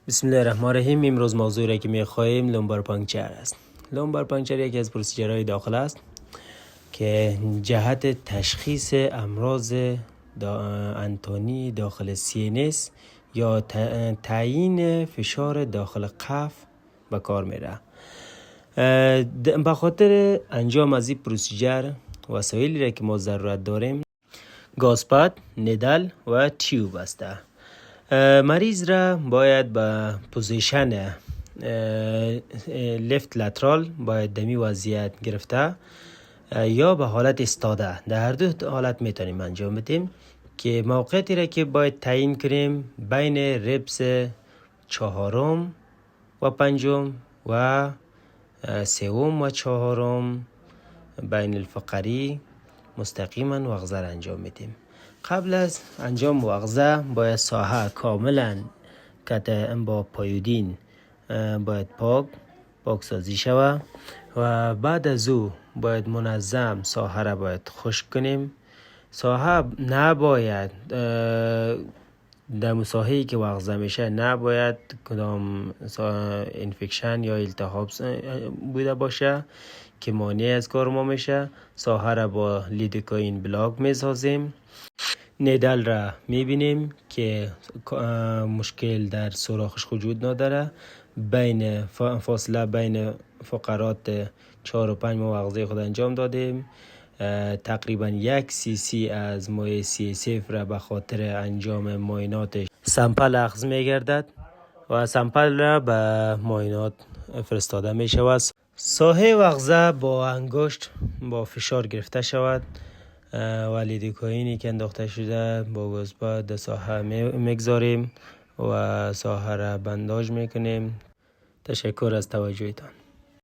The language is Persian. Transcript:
بسم الله الرحمن الرحیم. امروز موضوعی را که می‌خواهیم لومبار پانکچر است. لومبار پانکچر یکی از پروسیجرهای داخل است که جهت تشخیص امراض انتانی داخل CNS یا تعیین فشار داخل قلب به کار میره. به خاطر انجام از این پروسیجر وسایلی را که ما ضرورت داریم گازپد، ندل و تیوب است. مریض را باید به پوزیشن لفت لترال باید دمی وضعیت گرفته یا به حالت استاده، در هر دو حالت میتونیم انجام بدیم که موقعیتی را که باید تعیین کنیم بین ربس چهارم و پنجم و سوم و چهارم بین الفقری مستقیما وغزه را انجام میدیم. قبل از انجام وغزه باید ساحه کاملا با پایودین باید پاک سازی شود و بعد از او باید منظم ساحه را باید خشک کنیم. ساحه نباید در مساحه‌ای که وغزه میشه نباید کدام انفکشن یا التهاب بوده باشه که مانع از کار ما میشه. ساحه را با لیدوکاین بلاک میسازیم. ندل را میبینیم که مشکل در سوراخش وجود نداره. فاصله بین فقرات 4 و 5 ما وغزه خود انجام دادیم. تقریبا 1 cc از مایع CSF را به خاطر انجام معاینات سمپل اخذ میگردد و سمپل را به معاینات فرستاده می شود. ساحه وغزه با انگشت با فشار گرفته شود و لیدوکاینی که انداخته شده با گازپد در ساحه میگذاریم و ساحه را بنداژ میکنیم. تشکر از توجهتان.